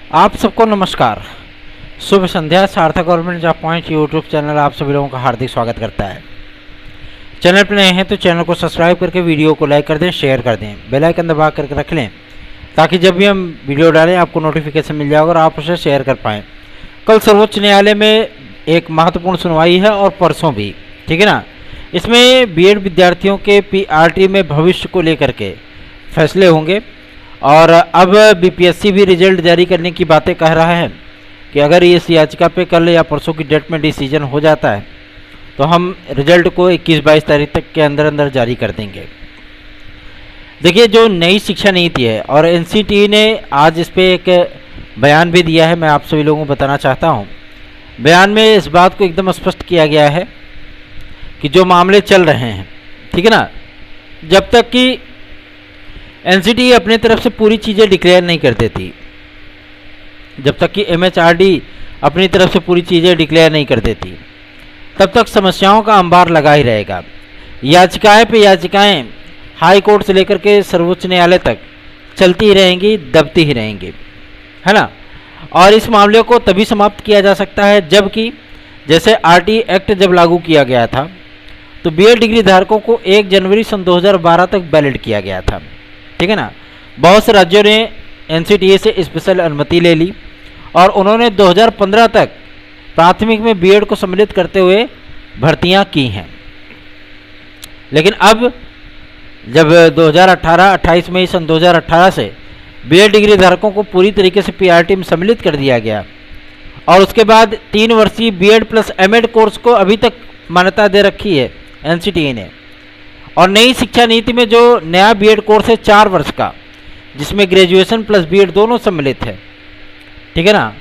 आप सबको नमस्कार। शुभ संध्या। सार्थक government job point YouTube channel आप सभी लोगों का हार्दिक स्वागत करता है। चैनल पर नए हैं तो चैनल को सब्सक्राइब करके वीडियो को लाइक कर दें, शेयर कर दें, बेल आइकन दबा करके रख लें ताकि जब भी हम वीडियो डालें आपको नोटिफिकेशन मिल जाएगा और आप उसे शेयर कर पाएँ। कल सर्वोच्च न्यायालय में एक महत्वपूर्ण सुनवाई है और परसों भी, ठीक है ना। इसमें बीएड विद्यार्थियों के पीआरटी में भविष्य को लेकर के फैसले होंगे और अब बीपीएससी भी रिजल्ट जारी करने की बातें कह रहा है कि अगर इस याचिका पे कल या परसों की डेट में डिसीजन हो जाता है तो हम रिजल्ट को 21-22 तारीख तक के अंदर अंदर जारी कर देंगे। देखिए, जो नई शिक्षा नीति है और एनसीटीई ने आज इस पर एक बयान भी दिया है, मैं आप सभी लोगों को बताना चाहता हूँ। बयान में इस बात को एकदम स्पष्ट किया गया है कि जो मामले चल रहे हैं, ठीक है ना, जब तक कि एनसीटीई अपनी तरफ से पूरी चीज़ें डिक्लेयर नहीं कर देती, जब तक कि एमएचआरडी अपनी तरफ से पूरी चीज़ें डिक्लेयर नहीं कर देती, तब तक समस्याओं का अंबार लगा ही रहेगा। याचिकाएं पे याचिकाएं हाई कोर्ट से लेकर के सर्वोच्च न्यायालय तक चलती ही रहेंगी, दबती ही रहेंगी, है ना। और इस मामले को तभी समाप्त किया जा सकता है जबकि जैसे आरटी एक्ट जब लागू किया गया था तो बीएड डिग्री धारकों को 1 जनवरी सन 2012 तक वैलिड किया गया था, ठीक है ना। बहुत से राज्यों ने एनसीटीई से स्पेशल अनुमति ले ली और उन्होंने 2015 तक प्राथमिक में बीएड को सम्मिलित करते हुए भर्तियां की हैं। लेकिन अब जब 2018-28 में सन 2018 से बीएड डिग्री धारकों को पूरी तरीके से पीआरटी में सम्मिलित कर दिया गया और उसके बाद 3 वर्षीय बीएड प्लस एमएड कोर्स को अभी तक मान्यता दे रखी है एनसीटीई ने। और नई शिक्षा नीति में जो नया बीएड कोर्स है 4 वर्ष का, जिसमें ग्रेजुएशन प्लस बीएड दोनों सम्मिलित है, ठीक है ना।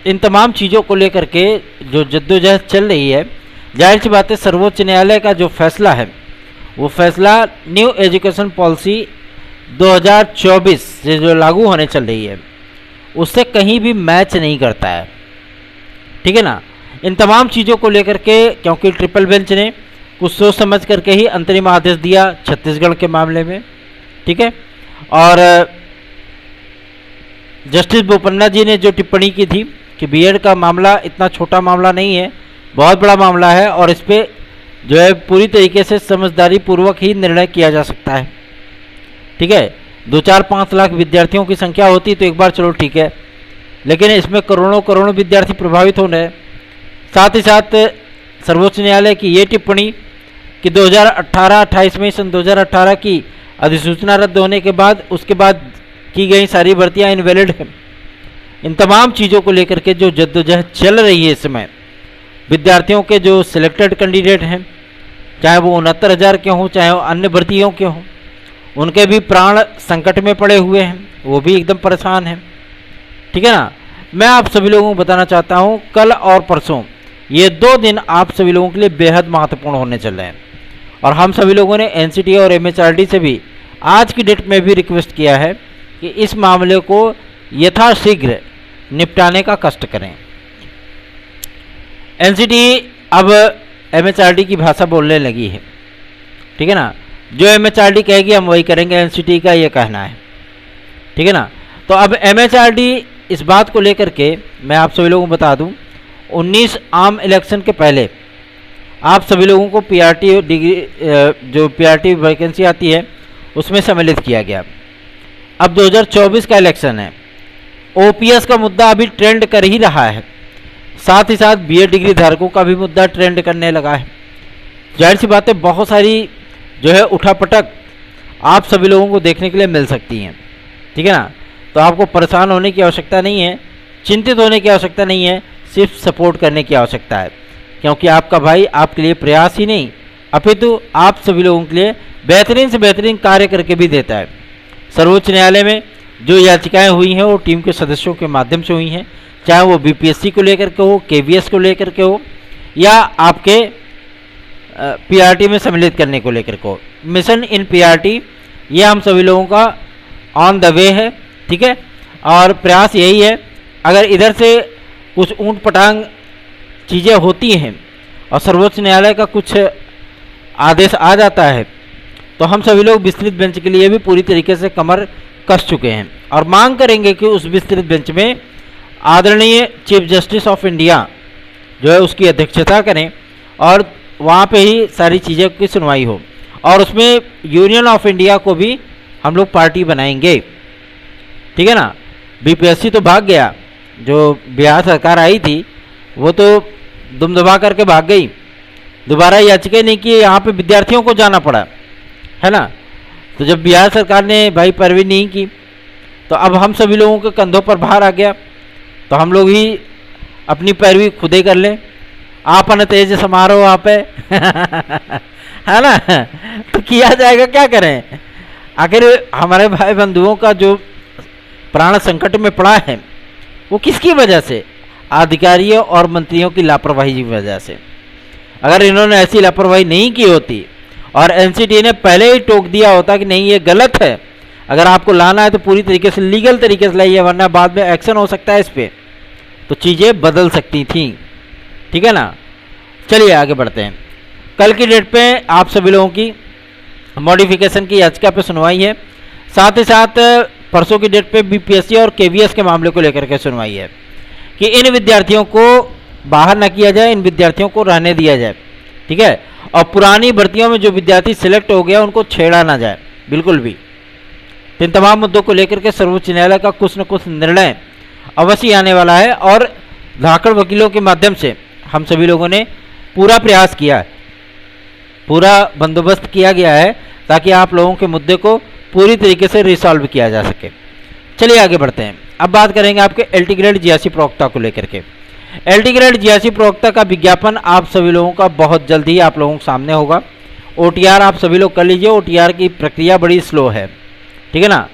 इन तमाम चीज़ों को लेकर के जो जद्दोजहद चल रही है, जाहिर सी बात है सर्वोच्च न्यायालय का जो फैसला है वो फैसला न्यू एजुकेशन पॉलिसी 2024 से जो लागू होने चल रही है उससे कहीं भी मैच नहीं करता है, ठीक है ना। इन तमाम चीज़ों को लेकर के क्योंकि ट्रिपल बेंच ने कुछ सोच समझ करके ही अंतरिम आदेश दिया छत्तीसगढ़ के मामले में, ठीक है। और जस्टिस बोपन्ना जी ने जो टिप्पणी की थी कि बीएड का मामला इतना छोटा मामला नहीं है, बहुत बड़ा मामला है और इस पर जो है पूरी तरीके से समझदारी पूर्वक ही निर्णय किया जा सकता है, ठीक है। 2-4-5 लाख विद्यार्थियों की संख्या होती तो एक बार चलो ठीक है, लेकिन इसमें करोड़ों विद्यार्थी प्रभावित हो रहे हैं। साथ ही साथ सर्वोच्च न्यायालय की ये टिप्पणी कि 2018-28 में सन 2018 की अधिसूचना रद्द होने के बाद उसके बाद की गई सारी भर्तियाँ इनवैलिड हैं। इन तमाम चीज़ों को लेकर के जो जद्दोजहद चल रही है इस समय, विद्यार्थियों के जो सिलेक्टेड कैंडिडेट हैं, चाहे वो 69,000 के हों चाहे वो अन्य भर्तियों के हों, उनके भी प्राण संकट में पड़े हुए हैं, वो भी एकदम परेशान हैं, ठीक है ना। मैं आप सभी लोगों को बताना चाहता हूँ कल और परसों ये 2 दिन आप सभी लोगों के लिए बेहद महत्वपूर्ण होने चल रहे हैं और हम सभी लोगों ने एनसीटीई और एमएचआरडी से भी आज की डेट में भी रिक्वेस्ट किया है कि इस मामले को यथाशीघ्र निपटाने का कष्ट करें। एनसीटीई अब एमएचआरडी की भाषा बोलने लगी है, ठीक है ना। जो एमएचआरडी कहेगी हम वही करेंगे, एनसीटीई का ये कहना है, ठीक है ना। तो अब एमएचआरडी इस बात को लेकर के मैं आप सभी लोगों को बता दूं, 19 आम इलेक्शन के पहले आप सभी लोगों को पीआरटी डिग्री जो पीआरटी वैकेंसी आती है उसमें सम्मिलित किया गया। अब 2024 का इलेक्शन है, ओपीएस का मुद्दा अभी ट्रेंड कर ही रहा है, साथ ही साथ बीएड डिग्री धारकों का भी मुद्दा ट्रेंड करने लगा है। जाहिर सी बात है बहुत सारी जो है उठापटक आप सभी लोगों को देखने के लिए मिल सकती हैं, ठीक है ना। तो आपको परेशान होने की आवश्यकता नहीं है, चिंतित होने की आवश्यकता नहीं है, सिर्फ सपोर्ट करने की आवश्यकता है, क्योंकि आपका भाई आपके लिए प्रयास ही नहीं अपितु आप सभी लोगों के लिए बेहतरीन से बेहतरीन कार्य करके भी देता है। सर्वोच्च न्यायालय में जो याचिकाएं हुई हैं वो टीम के सदस्यों के माध्यम से हुई हैं, चाहे वो बीपीएससी को लेकर के हो, केवीएस को लेकर के हो या आपके पीआरटी में सम्मिलित करने को लेकर के हो। मिशन इन पीआरटी ये हम सभी लोगों का ऑन द वे है, ठीक है। और प्रयास यही है, अगर इधर से कुछ ऊंट पटांग चीज़ें होती हैं और सर्वोच्च न्यायालय का कुछ आदेश आ जाता है तो हम सभी लोग विस्तृत बेंच के लिए भी पूरी तरीके से कमर कस चुके हैं और मांग करेंगे कि उस विस्तृत बेंच में आदरणीय चीफ जस्टिस ऑफ इंडिया जो है उसकी अध्यक्षता करें और वहाँ पे ही सारी चीज़ों की सुनवाई हो और उसमें यूनियन ऑफ इंडिया को भी हम लोग पार्टी बनाएंगे। ठीक है ना। बीपीएससी तो भाग गया, जो बिहार सरकार आई थी वो तो दुम दबा करके भाग गई, दोबारा याचिका नहीं की, यहाँ पे विद्यार्थियों को जाना पड़ा है ना। तो जब बिहार सरकार ने भाई पैरवी नहीं की तो अब हम सभी लोगों के कंधों पर भार आ गया, तो हम लोग ही अपनी पैरवी खुद ही कर लें। आपन तेज समारोह आप है ना। तो किया जाएगा, क्या करें। आखिर हमारे भाई बंधुओं का जो प्राण संकट में पड़ा है वो किसकी वजह से, अधिकारियों और मंत्रियों की लापरवाही की वजह से। अगर इन्होंने ऐसी लापरवाही नहीं की होती और एनसीटी ने पहले ही टोक दिया होता कि नहीं ये गलत है, अगर आपको लाना है तो पूरी तरीके से लीगल तरीके से लाइए वरना बाद में एक्शन हो सकता है इस पर, तो चीज़ें बदल सकती थी। ठीक है ना। चलिए आगे बढ़ते हैं। कल की डेट पे आप सभी लोगों की मॉडिफिकेशन की याचिका पे सुनवाई है, साथ ही साथ परसों की डेट पे बीपीएससी और केवीएस के मामले को लेकर के सुनवाई है कि इन विद्यार्थियों को बाहर ना किया जाए, इन विद्यार्थियों को रहने दिया जाए। ठीक है। और पुरानी भर्तियों में जो विद्यार्थी सिलेक्ट हो गया उनको छेड़ा ना जाए बिल्कुल भी। इन तमाम मुद्दों को लेकर के सर्वोच्च न्यायालय का कुछ न कुछ निर्णय अवश्य आने वाला है और धाकड़ वकीलों के माध्यम से हम सभी लोगों ने पूरा प्रयास किया है, पूरा बंदोबस्त किया गया है ताकि आप लोगों के मुद्दे को पूरी तरीके से रिसॉल्व किया जा सके। चलिए आगे बढ़ते हैं। अब बात करेंगे आपके एलटी ग्रेड जीआईसी प्रवक्ता को लेकर के। एलटी ग्रेड जीआईसी प्रवक्ता का विज्ञापन आप सभी लोगों का बहुत जल्द ही आप लोगों के सामने होगा। ओटीआर आप सभी लोग कर लीजिए, ओटीआर की प्रक्रिया बड़ी स्लो है। ठीक है ना।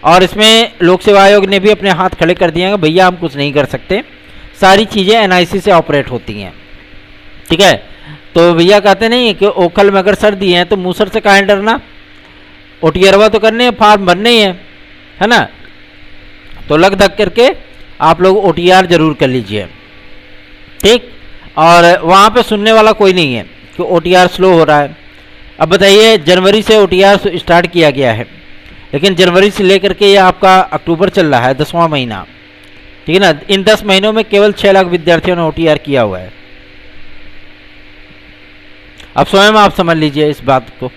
और इसमें लोक सेवा आयोग ने भी अपने हाथ खड़े कर दिए हैं, भैया हम कुछ नहीं कर सकते, सारी चीज़ें एनआईसी से ऑपरेट होती हैं। ठीक है। तो भैया कहते नहीं कि ओखल में अगर सर दिए हैं तो मूसर से काहे डरना, ओटीआरवा तो करने हैं, फॉर्म भरने ही है ना। तो लग धक करके आप लोग ओटीआर जरूर कर लीजिए। ठीक। और वहाँ पे सुनने वाला कोई नहीं है कि ओटीआर स्लो हो रहा है। अब बताइए, जनवरी से ओटीआर स्टार्ट किया गया है, लेकिन जनवरी से लेकर के ये आपका अक्टूबर चल रहा है, 10वां महीना। ठीक है ना। इन 10 महीनों में केवल 6 लाख विद्यार्थियों ने ओटीआर किया हुआ है। अब स्वयं आप समझ लीजिए इस बात को,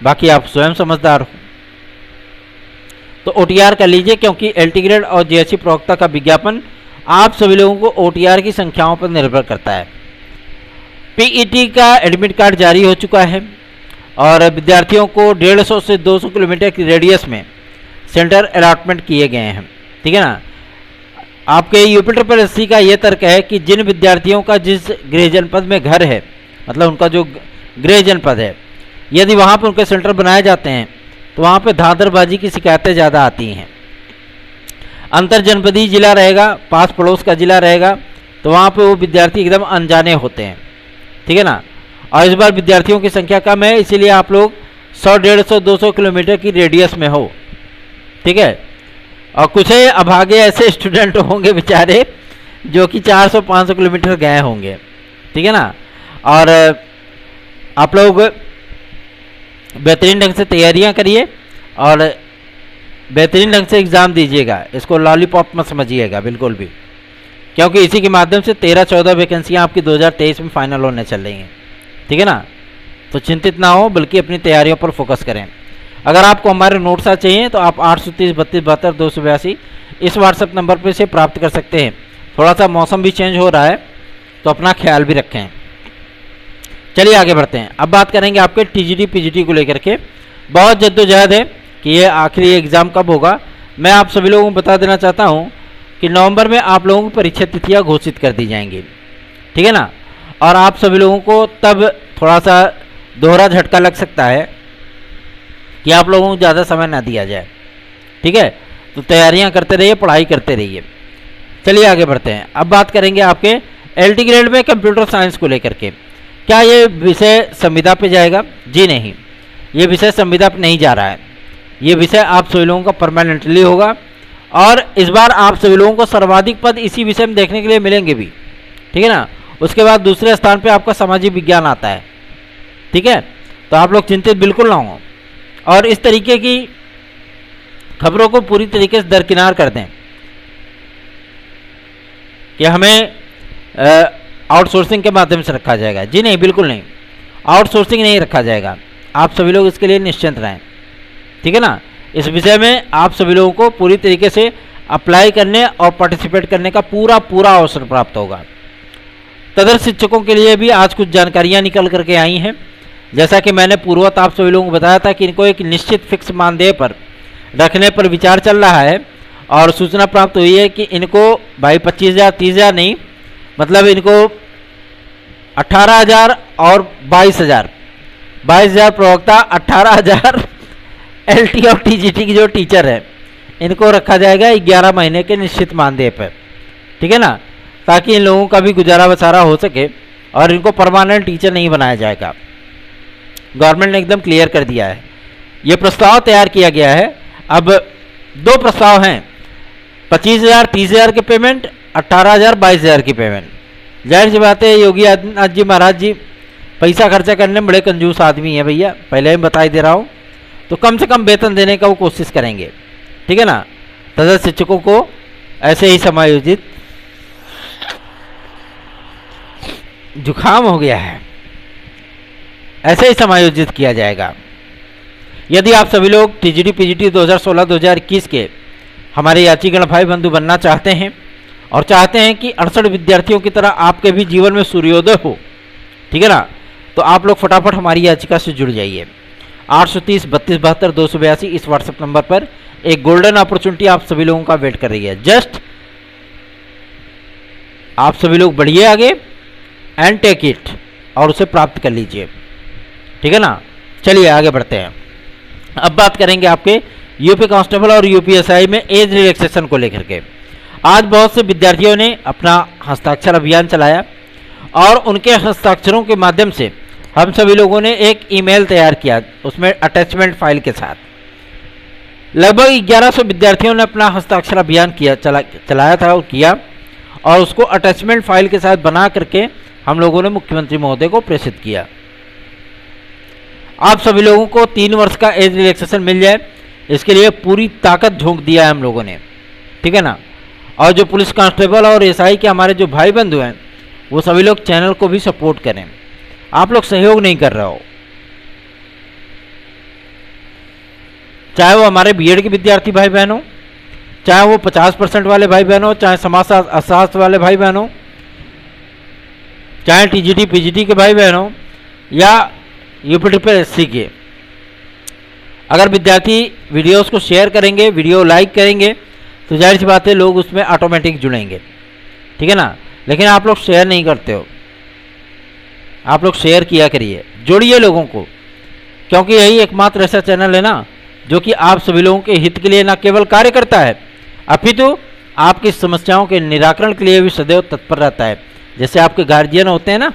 बाकी आप स्वयं समझदार हो। तो ओटीआर कर लीजिए, क्योंकि एलटी ग्रेड और जीएससी प्रवक्ता का विज्ञापन आप सभी लोगों को ओटीआर की संख्याओं पर निर्भर करता है। पीईटी का एडमिट कार्ड जारी हो चुका है और विद्यार्थियों को 150 से 200 किलोमीटर की रेडियस में सेंटर अलॉटमेंट किए गए हैं। ठीक है ना। आपके यूपी ट्रिपल एससी का ये तर्क है कि जिन विद्यार्थियों का जिस गृह जनपद में घर है, मतलब उनका जो गृह जनपद है, यदि वहाँ पर उनके सेंटर बनाए जाते हैं तो वहाँ पे धांधरबाजी की शिकायतें ज़्यादा आती हैं। अंतर जनपदीय जिला रहेगा, पास पड़ोस का जिला रहेगा, तो वहाँ पे वो विद्यार्थी एकदम अनजाने होते हैं। ठीक है ना। और इस बार विद्यार्थियों की संख्या कम है, इसीलिए आप लोग 100, 150, 200 किलोमीटर की रेडियस में हो। ठीक है। और कुछ अभागे ऐसे स्टूडेंट होंगे बेचारे जो कि 400, 500 किलोमीटर गए होंगे। ठीक है ना। और आप लोग बेहतरीन ढंग से तैयारियां करिए और बेहतरीन ढंग से एग्ज़ाम दीजिएगा। इसको लॉलीपॉप मत समझिएगा बिल्कुल भी, क्योंकि इसी के माध्यम से 13-14 वैकेंसियाँ आपकी 2023 में फाइनल होने चल रही हैं। ठीक है ना। तो चिंतित ना हो, बल्कि अपनी तैयारियों पर फोकस करें। अगर आपको हमारे नोट्स चाहिए तो आप 830 32 72 282 इस व्हाट्सएप नंबर पर से प्राप्त कर सकते हैं। थोड़ा सा मौसम भी चेंज हो रहा है तो अपना ख्याल भी रखें। चलिए आगे बढ़ते हैं। अब बात करेंगे आपके टीजीटी पीजीटी को लेकर के। बहुत जद्दोजहद है कि ये आखिरी एग्ज़ाम कब होगा। मैं आप सभी लोगों को बता देना चाहता हूँ कि नवंबर में आप लोगों की परीक्षा तिथियाँ घोषित कर दी जाएंगी। ठीक है ना। और आप सभी लोगों को तब थोड़ा सा दोहरा झटका लग सकता है कि आप लोगों को ज़्यादा समय ना दिया जाए। ठीक है। तो तैयारियां करते रहिए, पढ़ाई करते रहिए। चलिए आगे बढ़ते हैं। अब बात करेंगे आपके एलटी ग्रेड में कंप्यूटर साइंस को लेकर के। क्या ये विषय संविदा पे जाएगा? जी नहीं, ये विषय संविदा पे नहीं जा रहा है। ये विषय आप सभी लोगों का परमानेंटली होगा और इस बार आप सभी लोगों को सर्वाधिक पद इसी विषय में देखने के लिए मिलेंगे भी। ठीक है ना। उसके बाद दूसरे स्थान पे आपका सामाजिक विज्ञान आता है। ठीक है। तो आप लोग चिंतित बिल्कुल ना हो। और इस तरीके की खबरों को पूरी तरीके से दरकिनार कर दें कि हमें आउटसोर्सिंग के माध्यम से रखा जाएगा। जी नहीं, बिल्कुल नहीं, आउटसोर्सिंग नहीं रखा जाएगा। आप सभी लोग इसके लिए निश्चिंत रहें, ठीक है ना। इस विषय में आप सभी लोगों को पूरी तरीके से अप्लाई करने और पार्टिसिपेट करने का पूरा अवसर प्राप्त होगा। तदर्थ शिक्षकों के लिए भी आज कुछ जानकारियां निकल करके आई हैं। जैसा कि मैंने पूर्वत आप सभी लोगों को बताया था कि इनको एक निश्चित फिक्स मानदेय पर रखने पर विचार चल रहा है और सूचना प्राप्त हुई है कि इनको भाई 25,000 30,000 नहीं, मतलब इनको 18,000 और 22,000 प्रवक्ता, 18,000 LT और TGT की जो टीचर है इनको रखा जाएगा 11 महीने के निश्चित मानदेय पर, ठीक है ना, ताकि इन लोगों का भी गुजारा बसारा हो सके और इनको परमानेंट टीचर नहीं बनाया जाएगा। गवर्नमेंट ने एकदम क्लियर कर दिया है। ये प्रस्ताव तैयार किया गया है। अब 2 प्रस्ताव हैं, 25,000 30,000 की पेमेंट, 18,000 22,000 की पेमेंट। जाहिर सी बात है योगी आदित्यनाथ जी महाराज जी पैसा खर्चा करने में बड़े कंजूस आदमी है भैया, पहले ही बताई दे रहा हूँ। तो कम से कम वेतन देने का वो कोशिश करेंगे, ठीक है ना। तदर्थ शिक्षकों को ऐसे ही समायोजित, जुकाम हो गया है, ऐसे ही समायोजित किया जाएगा। यदि आप सभी लोग TGT PGT 2016-2021 के हमारे यात्रीगण भाई बंधु बनना चाहते हैं और चाहते हैं कि 68 विद्यार्थियों की तरह आपके भी जीवन में सूर्योदय हो, ठीक है ना, तो आप लोग फटाफट हमारी याचिका से जुड़ जाइए। 830 32 72 282 इस व्हाट्सएप नंबर पर एक गोल्डन अपॉर्चुनिटी आप सभी लोगों का वेट कर रही है। जस्ट आप सभी लोग बढ़िए आगे एंड टेक इट और उसे प्राप्त कर लीजिए, ठीक है ना। चलिए आगे बढ़ते हैं। अब बात करेंगे आपके यूपी कांस्टेबल और UPSI में एज रिलैक्सेशन को लेकर के। आज बहुत से विद्यार्थियों ने अपना हस्ताक्षर अभियान चलाया और उनके हस्ताक्षरों के माध्यम से हम सभी लोगों ने एक ईमेल तैयार किया, उसमें अटैचमेंट फाइल के साथ। लगभग 1100 विद्यार्थियों ने अपना हस्ताक्षर अभियान चलाया था और किया, और उसको अटैचमेंट फाइल के साथ बना करके हम लोगों ने मुख्यमंत्री महोदय को प्रेषित किया। आप सभी लोगों को 3 वर्ष का एज रिलैक्सेशन मिल जाए, इसके लिए पूरी ताकत झोंक दिया है हम लोगों ने, ठीक है ना। और जो पुलिस कांस्टेबल और SI के हमारे जो भाई बंधु हैं वो सभी लोग चैनल को भी सपोर्ट करें। आप लोग सहयोग नहीं कर रहे हो, चाहे वो हमारे BEd के विद्यार्थी भाई बहन हो, चाहे वो 50% वाले भाई बहन हो, चाहे समाजशास्त्र वाले भाई बहन हो, चाहे TGT PGT के भाई बहन हो या UPSC के। अगर विद्यार्थी वीडियोस को शेयर करेंगे, वीडियो लाइक करेंगे, तो जाहिर सी बात है लोग उसमें ऑटोमेटिक जुड़ेंगे, ठीक है ना। लेकिन आप लोग शेयर नहीं करते हो, आप लोग शेयर किया करिए, जोड़िए लोगों को, क्योंकि यही एकमात्र ऐसा चैनल है ना जो कि आप सभी लोगों के हित के लिए न केवल कार्य करता है अपितु आपकी समस्याओं के निराकरण के लिए भी सदैव तत्पर रहता है। जैसे आपके गार्जियन होते हैं ना,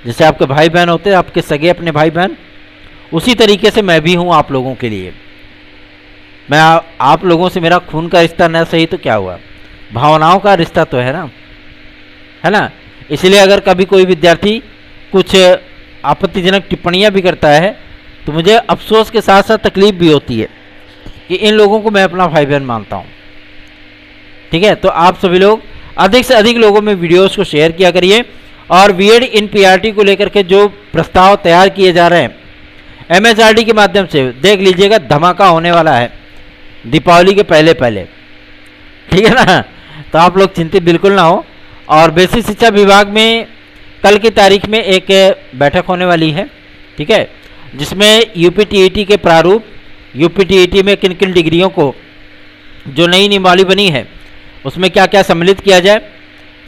जैसे आपके भाई बहन होते हैं, आपके सगे अपने भाई बहन, उसी तरीके से मैं भी हूँ आप लोगों के लिए। मैं आप लोगों से मेरा खून का रिश्ता न सही तो क्या हुआ, भावनाओं का रिश्ता तो है ना। इसलिए अगर कभी कोई विद्यार्थी कुछ आपत्तिजनक टिप्पणियां भी करता है तो मुझे अफसोस के साथ साथ तकलीफ भी होती है कि इन लोगों को मैं अपना भाई बहन मानता हूँ, ठीक है। तो आप सभी लोग अधिक से अधिक लोगों में वीडियोस को शेयर किया करिए और BEd इन PRT को लेकर के जो प्रस्ताव तैयार किए जा रहे हैं MHRD के माध्यम से, देख लीजिएगा धमाका होने वाला है दीपावली के पहले, ठीक है ना। तो आप लोग चिंतित बिल्कुल ना हो। और बेसिक शिक्षा विभाग में कल की तारीख में एक बैठक होने वाली है, ठीक है, जिसमें UPTET के प्रारूप, UPTET में किन किन डिग्रियों को जो नई नियमावली बनी है उसमें क्या क्या सम्मिलित किया जाए,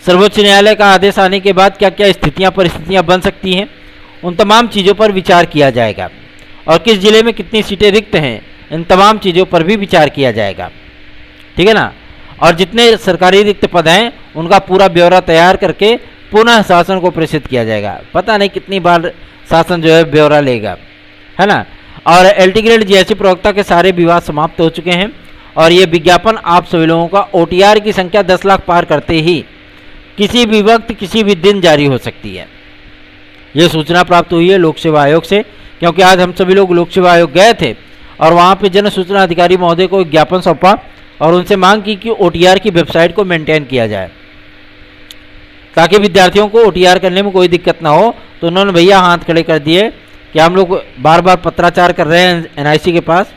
सर्वोच्च न्यायालय का आदेश आने के बाद क्या क्या स्थितियां परिस्थितियां बन सकती हैं, उन तमाम चीज़ों पर विचार किया जाएगा। और किस जिले में कितनी सीटें रिक्त हैं, इन तमाम चीज़ों पर भी विचार किया जाएगा, ठीक है ना। और जितने सरकारी रिक्त पद हैं उनका पूरा ब्यौरा तैयार करके पुनः शासन को प्रेषित किया जाएगा। पता नहीं कितनी बार शासन जो है ब्यौरा लेगा, है ना। और LT ग्रेड GSC प्रवक्ता के सारे विवाद समाप्त हो चुके हैं और ये विज्ञापन आप सभी लोगों का OTR की संख्या 10 लाख पार करते ही किसी भी वक्त किसी भी दिन जारी हो सकती है। ये सूचना प्राप्त हुई है लोक सेवा आयोग से, क्योंकि आज हम सभी लोग लोक सेवा आयोग गए थे और वहाँ पे जन सूचना अधिकारी महोदय को एक ज्ञापन सौंपा और उनसे मांग की कि OTR की वेबसाइट को मेंटेन किया जाए ताकि विद्यार्थियों को OTR करने में कोई दिक्कत ना हो। तो उन्होंने भैया हाथ खड़े कर दिए कि हम लोग बार बार पत्राचार कर रहे हैं NIC के पास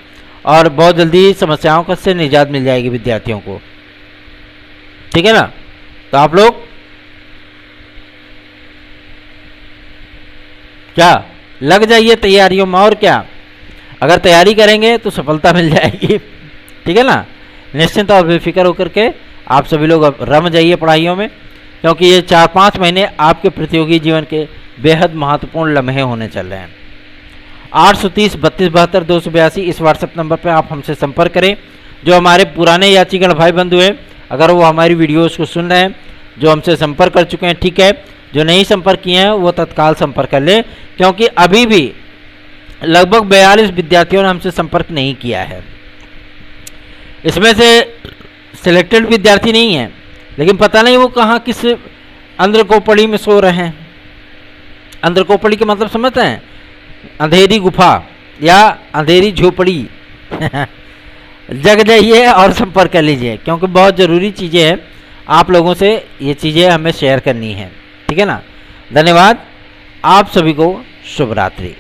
और बहुत जल्दी समस्याओं का से निजात मिल जाएगी विद्यार्थियों को, ठीक है ना। तो आप लोग क्या लग जाइए तैयारियों में, और क्या, अगर तैयारी करेंगे तो सफलता मिल जाएगी, ठीक है ना। निश्चिंत और बेफिक्र होकर के आप सभी लोग अब रम जाइए पढ़ाइयों में, क्योंकि ये 4-5 महीने आपके प्रतियोगी जीवन के बेहद महत्वपूर्ण लम्हे होने चल रहे हैं। 830 32 72 282 इस व्हाट्सएप नंबर पर आप हमसे संपर्क करें। जो हमारे पुराने यात्रीगण भाई बंधु हैं, अगर वो हमारी वीडियोस को सुन रहे हैं, जो हमसे संपर्क कर चुके हैं ठीक है, जो नहीं संपर्क किए हैं वो तत्काल संपर्क कर लें, क्योंकि अभी भी लगभग 42 विद्यार्थियों ने हमसे संपर्क नहीं किया है। इसमें से सिलेक्टेड विद्यार्थी नहीं है, लेकिन पता नहीं वो कहाँ किस अंधकोपड़ी में सो रहे हैं। अंधकोपड़ी का मतलब समझते हैं, अंधेरी गुफा या अंधेरी झोपड़ी जग जाइए और संपर्क कर लीजिए, क्योंकि बहुत ज़रूरी चीज़ें हैं, आप लोगों से ये चीज़ें हमें शेयर करनी है, ठीक है ना। धन्यवाद, आप सभी को शुभ रात्रि।